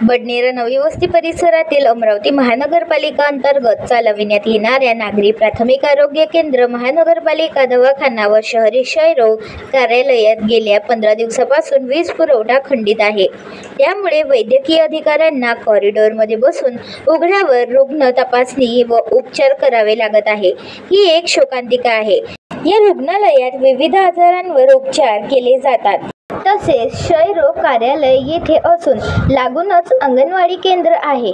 बडनेर नवी वस्ती परिसरातील अमरावती महानगरपालिका अंतर्गत चालविण्यात येणाऱ्या नागरी प्राथमिक आरोग्य केंद्र, महानगरपालिका दवाखाना व शहरी क्षयरोग कार्यालयात गेल्या 15 दिवसापासून वीज पुरवठा खंडित आहे। त्यामुळे वैद्यकीय अधिकाऱ्यांना कॉरिडॉरमध्ये बसून उघड्यावर रुग्ण तपासणी व उपचार करावे लागत आहे। ही एक शोकांतिका आहे। या रुग्णालयात विविध आजारांवर उपचार केले जातात। तसेच क्षयरोग कार्यालय येथे असून लागूनच अंगणवाडी केंद्र आहे।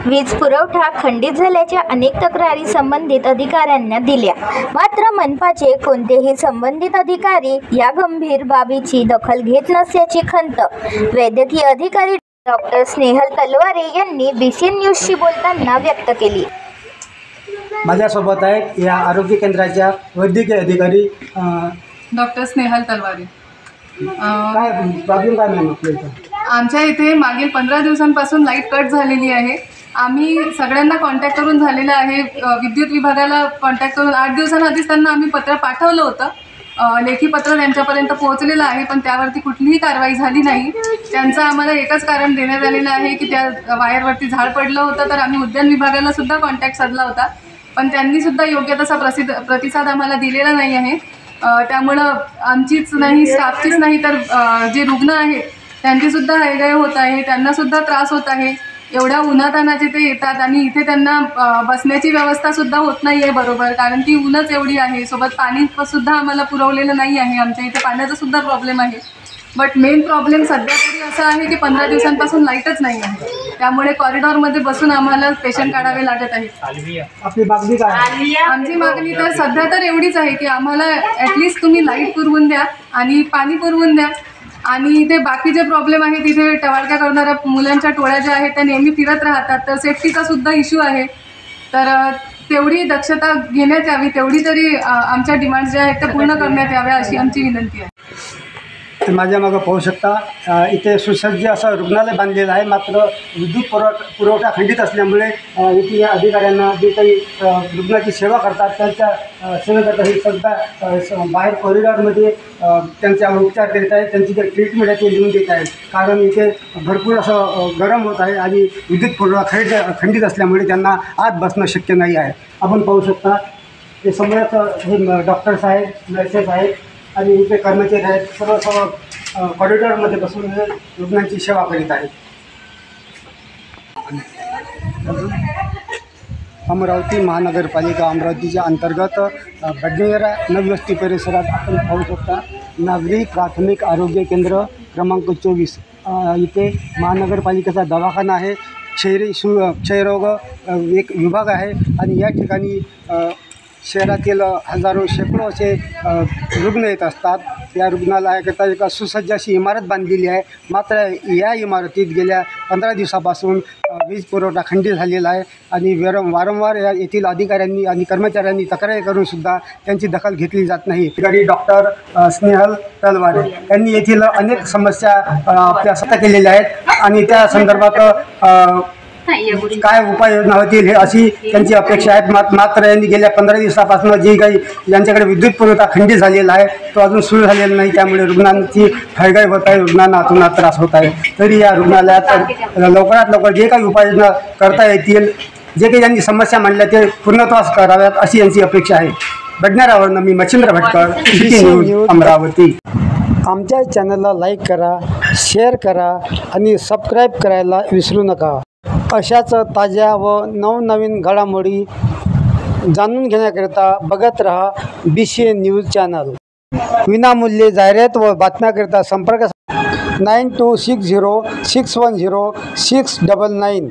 वीज पुरवठा खंडित झाल्याच्या अनेक तक्रारी संबंधित अधिकाऱ्यांना दिल्या, मात्र मनपाचे कोणतेही संबंधित अधिकारी या गंभीर बाबीची दखल घेत नसल्याची खंत वैद्यकीय अधिकारी डॉक्टर स्नेहल तलवारे यांनी BCN न्यूजशी बोलताना व्यक्त केली। माझ्यासोबत आहेत या आरोग्य केंद्राच्या वैद्यकीय अधिकारी डॉक्टर स्नेहल तलवारे। काय प्रॉब्लेम काय नाही आमच्या इथे मागील 15 दिवसांपासून लाईट कट झालेली आहे। आम्ही सगळ्यांना कॉन्टॅक्ट करून झालेलं आहे। विद्युत विभागाला कॉन्टॅक्ट करून 8 दिवसांआधीच त्यांना आम्ही पत्र पाठवलं होतं। लेखी पत्र त्यांच्यापर्यंत पोहोचलेलं आहे, पण त्यावरती कुठलीही कारवाई झाली नाही। त्यांचं आम्हाला एकच कारण देण्यात आलेलं आहे की त्या वायरवरती झाड पडलं होतं, तर आम्ही उद्यान विभागाला सुद्धा कॉन्टॅक्ट साधला होता, पण त्यांनी सुद्धा योग्य तसा प्रतिसाद आम्हाला दिलेला नाही आहे। त्यामुळं आमचीच नाही, स्टाफचीच नाही, तर जे रुग्ण आहेत त्यांचीसुद्धा हैगय होत आहे, त्यांनासुद्धा त्रास होत आहे। एवढ्या उन्हातानाचे ते येतात आणि इथे त्यांना बसण्याची व्यवस्थासुद्धा होत नाही आहे बरोबर, कारण की ऊनच एवढी आहे। सोबत पाणीसुद्धा आम्हाला पुरवलेलं नाही आहे। आमच्या इथे पाण्याचासुद्धा प्रॉब्लेम आहे। बट मेन प्रॉब्लेम सध्या तरी असा आहे की 15 दिवसांपासून लाईटच नाही आहे, त्यामुळे कॉरिडॉरमध्ये बसून आम्हाला पेशंट काढावे लागत आहेत। आपली मागणी काय? आमची मागणी तर सध्या तर एवढीच आहे की आम्हाला ॲटलिस्ट तुम्ही लाईट पुरवून द्या आणि पाणी पुरवून द्या, आणि इथे बाकी जे प्रॉब्लेम आहे तिथे टवाळक्या करणाऱ्या मुलांच्या टोळ्या ज्या आहेत त्या नेहमी फिरत राहतात, तर सेफ्टीचा सुद्धा इश्यू आहे। तर तेवढी दक्षता घेण्यात यावी, तेवढी तरी आमच्या डिमांड्स ज्या आहेत त्या पूर्ण करण्यात याव्या अशी आमची विनंती आहे। माझ्या मागं पाहू शकता इथे सुसज्ज असं रुग्णालय बांधलेलं आहे, मात्र विद्युत पुरवठा खंडित असल्यामुळे इथे या अधिकाऱ्यांना जे काही रुग्णाची सेवा करतात त्यांच्या सेवेकरता ही सध्या बाहेर कॉरिडॉरमध्ये त्यांचा उपचार करीत आहेत। त्यांची जे ट्रीटमेंट आहे ते लिहून देत आहेत, कारण इथे भरपूर असं गरम होत आहे आणि विद्युत पुरवठा खंडित असल्यामुळे त्यांना आत बसणं शक्य नाही आहे। आपण पाहू शकता ते समोरच हे डॉक्टर्स आहेत, नर्सेस आहेत आणि इथे कर्मचारी आहेत, सर्व कॉरिडॉरमध्ये बसून रुग्णांची सेवा करीत आहेत। अमरावती महानगरपालिका अमरावतीच्या अंतर्गत बडनेर नवी वस्ती परिसरात आपण पाहू शकता नागरी प्राथमिक आरोग्य केंद्र क्रमांक 24 इथे महानगरपालिकेचा दवाखाना आहे, क्षयरोग एक विभाग आहे आणि या ठिकाणी शहरातील हजारो शेकडो असे रुग्ण येत असतात। या रुग्णालयाकरता एक सुसज्ज अशी इमारत बांधलेली आहे, मात्र या इमारतीत गेल्या 15 दिवसापासून वीज पुरवठा खंडित झालेला आहे आणि वारंवार येथील अधिकाऱ्यांनी आणि कर्मचाऱ्यांनी तक्रारी करूनसुद्धा त्यांची दखल घेतली जात नाही। अधिकारी डॉक्टर स्नेहल तलवारे यांनी येथील अनेक समस्या आपल्या स्वतः केलेल्या आहेत आणि त्या संदर्भात काय उपाययोजना होतील हे अशी त्यांची अपेक्षा आहे। मात्र यांनी गेल्या 15 दिवसापासून जे काही यांच्याकडे विद्युत पुरवठा खंडित झालेला आहे तो अजून सुरू झालेला नाही, त्यामुळे रुग्णांची हयगय होत आहे, रुग्णांना अतोनात त्रास होत आहे। तरी या रुग्णालयात लवकरात लवकर जे काही उपाययोजना करता येतील, जे काही यांनी समस्या मांडल्या ते पूर्णत्वास कराव्यात अशी यांची अपेक्षा आहे। बडनेरावरून मी मच्छिंद्र भटकर, BCN न्यूज अमरावती। आमच्या चॅनलला लाईक करा, शेअर करा आणि सबस्क्राईब करायला विसरू नका। अशाच ताज्या व नवनवीन घडामोडी जाणून घेण्याकरिता बघत रहा BCN न्यूज चॅनल। विनामूल्य जाहिरात व बातम्याकरिता संपर्क 9260610699।